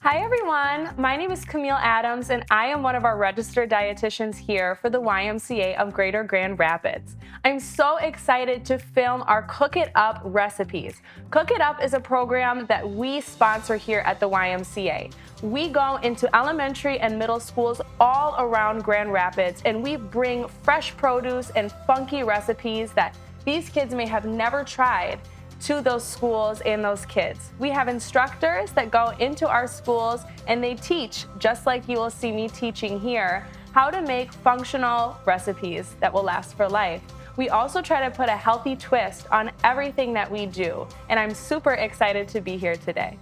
Hi everyone, my name is Camille Adams and I am one of our registered dietitians here for the YMCA of Greater Grand Rapids. I'm so excited to film our Cook It Up recipes. Cook It Up is a program that we sponsor here at the YMCA. We go into elementary and middle schools all around Grand Rapids and we bring fresh produce and funky recipes that these kids may have never tried to those schools and those kids. We have instructors that go into our schools and they teach, just like you will see me teaching here, how to make functional recipes that will last for life. We also try to put a healthy twist on everything that we do, and I'm super excited to be here today.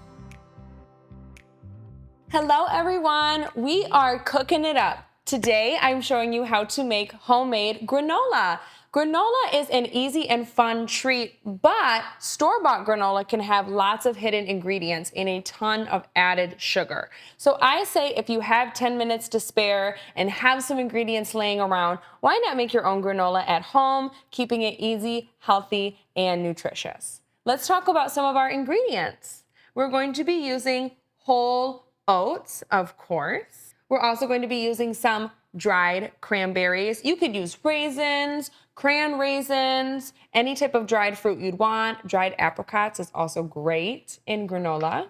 Hello everyone, we are cooking it up. Today I'm showing you how to make homemade granola. Granola is an easy and fun treat, but store-bought granola can have lots of hidden ingredients and a ton of added sugar. So I say if you have 10 minutes to spare and have some ingredients laying around, why not make your own granola at home, keeping it easy, healthy, and nutritious. Let's talk about some of our ingredients. We're going to be using whole oats, of course. We're also going to be using some dried cranberries. You could use raisins, cran raisins, any type of dried fruit you'd want. Dried apricots is also great in granola.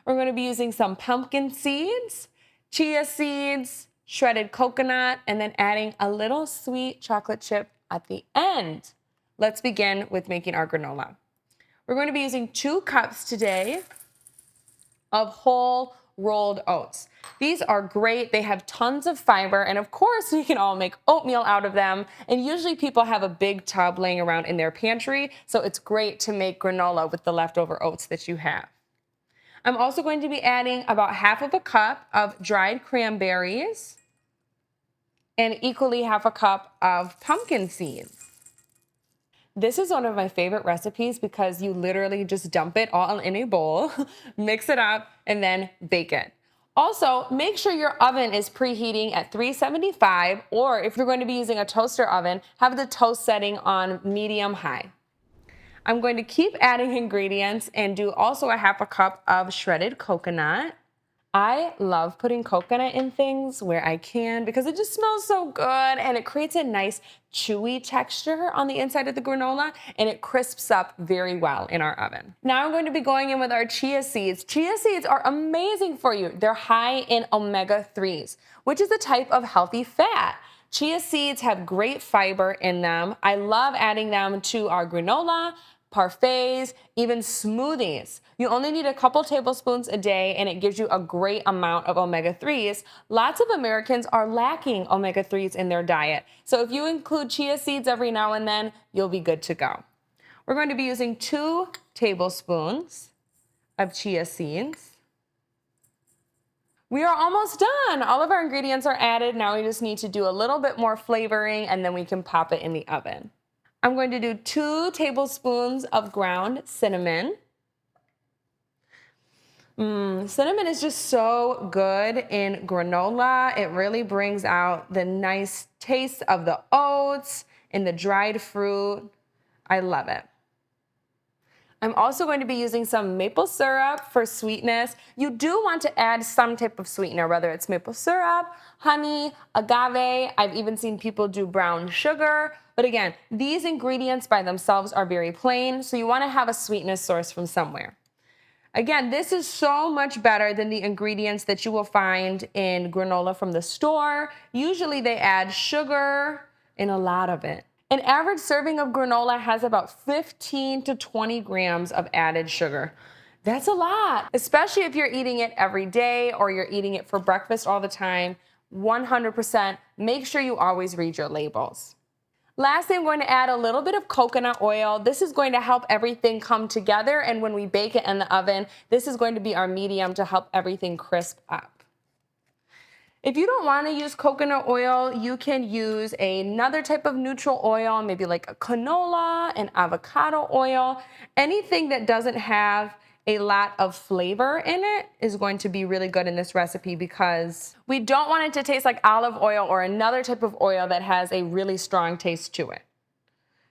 We're going to be using some pumpkin seeds, chia seeds, shredded coconut, and then adding a little sweet chocolate chip at the end. Let's begin with making our granola. We're going to be using 2 cups today of whole rolled oats. These are great. They have tons of fiber, and of course you can all make oatmeal out of them, and usually people have a big tub laying around in their pantry, so it's great to make granola with the leftover oats that you have. I'm also going to be adding about half of a cup of dried cranberries and equally half a cup of pumpkin seeds. This is one of my favorite recipes because you literally just dump it all in a bowl, mix it up, and then bake it. Also, make sure your oven is preheating at 375, or if you're going to be using a toaster oven, have the toast setting on medium high. I'm going to keep adding ingredients and do also a half a cup of shredded coconut. I love putting coconut in things where I can because it just smells so good and it creates a nice chewy texture on the inside of the granola and it crisps up very well in our oven. Now I'm going to be going in with our chia seeds. Chia seeds are amazing for you. They're high in omega-3s, which is a type of healthy fat. Chia seeds have great fiber in them. I love adding them to our granola, parfaits, even smoothies. You only need a couple tablespoons a day and it gives you a great amount of omega-3s. Lots of Americans are lacking omega-3s in their diet. So if you include chia seeds every now and then, you'll be good to go. We're going to be using 2 tablespoons of chia seeds. We are almost done. All of our ingredients are added. Now we just need to do a little bit more flavoring and then we can pop it in the oven. I'm going to do 2 tablespoons of ground cinnamon. Cinnamon is just so good in granola. It really brings out the nice taste of the oats and the dried fruit. I love it. I'm also going to be using some maple syrup for sweetness. You do want to add some type of sweetener, whether it's maple syrup, honey, agave. I've even seen people do brown sugar. But again, these ingredients by themselves are very plain, so you want to have a sweetness source from somewhere. Again, this is so much better than the ingredients that you will find in granola from the store. Usually they add sugar in a lot of it. An average serving of granola has about 15 to 20 grams of added sugar. That's a lot, especially if you're eating it every day or you're eating it for breakfast all the time. 100% make sure you always read your labels. Lastly, I'm going to add a little bit of coconut oil. This is going to help everything come together, and when we bake it in the oven, this is going to be our medium to help everything crisp up. If you don't want to use coconut oil, you can use another type of neutral oil, maybe like a canola, an avocado oil. Anything that doesn't have a lot of flavor in it is going to be really good in this recipe because we don't want it to taste like olive oil or another type of oil that has a really strong taste to it.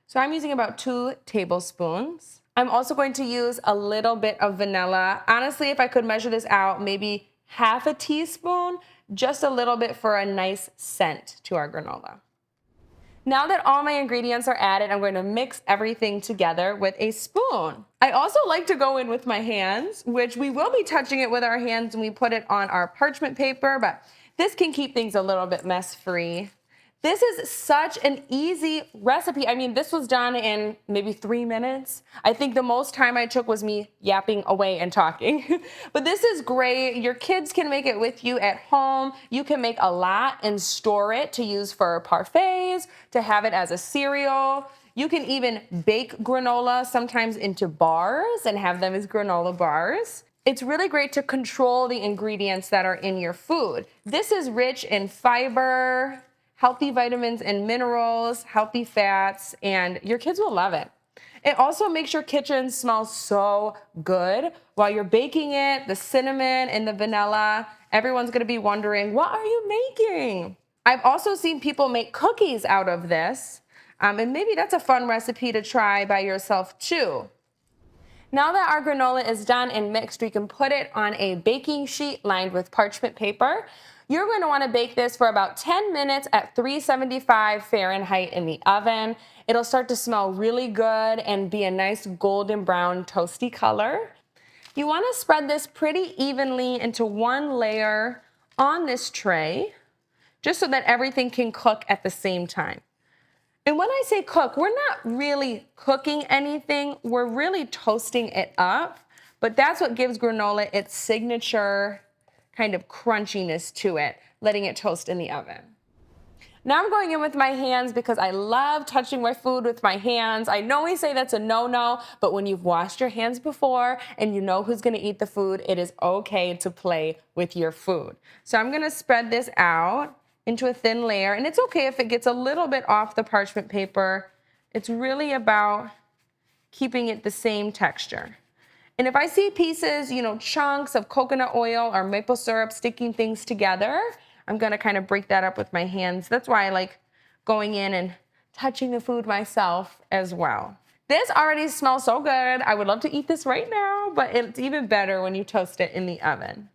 So I'm using about 2 tablespoons. I'm also going to use a little bit of vanilla. Honestly, if I could measure this out, maybe half a teaspoon, just a little bit for a nice scent to our granola. Now that all my ingredients are added, I'm going to mix everything together with a spoon. I also like to go in with my hands, which we will be touching it with our hands when we put it on our parchment paper, but this can keep things a little bit mess-free. This is such an easy recipe. I mean, this was done in maybe 3 minutes. I think the most time I took was me yapping away and talking. But this is great. Your kids can make it with you at home. You can make a lot and store it to use for parfaits, to have it as a cereal. You can even bake granola sometimes into bars and have them as granola bars. It's really great to control the ingredients that are in your food. This is rich in fiber, healthy vitamins and minerals, healthy fats, and your kids will love it. It also makes your kitchen smell so good while you're baking it, the cinnamon and the vanilla. Everyone's gonna be wondering, what are you making? I've also seen people make cookies out of this, and maybe that's a fun recipe to try by yourself too. Now that our granola is done and mixed, we can put it on a baking sheet lined with parchment paper. You're going to want to bake this for about 10 minutes at 375 Fahrenheit in the oven. It'll start to smell really good and be a nice golden brown toasty color. You want to spread this pretty evenly into one layer on this tray, just so that everything can cook at the same time. And when I say cook, we're not really cooking anything, we're really toasting it up, but that's what gives granola its signature kind of crunchiness to it, letting it toast in the oven. Now I'm going in with my hands because I love touching my food with my hands. I know we say that's a no-no, but when you've washed your hands before and you know who's gonna eat the food, it is okay to play with your food. So I'm gonna spread this out into a thin layer, and it's okay if it gets a little bit off the parchment paper. It's really about keeping it the same texture. And if I see pieces, chunks of coconut oil or maple syrup sticking things together, I'm gonna kind of break that up with my hands. That's why I like going in and touching the food myself as well. This already smells so good. I would love to eat this right now, but it's even better when you toast it in the oven.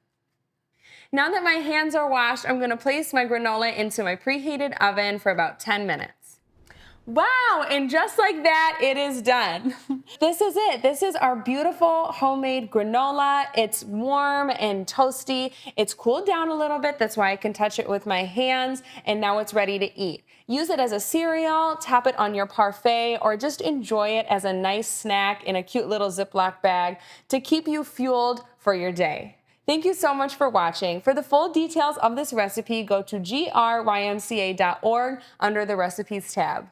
Now that my hands are washed, I'm gonna place my granola into my preheated oven for about 10 minutes. Wow, and just like that, it is done. This is it. This is our beautiful homemade granola. It's warm and toasty. It's cooled down a little bit. That's why I can touch it with my hands, and now it's ready to eat. Use it as a cereal, tap it on your parfait, or just enjoy it as a nice snack in a cute little Ziploc bag to keep you fueled for your day. Thank you so much for watching. For the full details of this recipe, go to grymca.org under the recipes tab.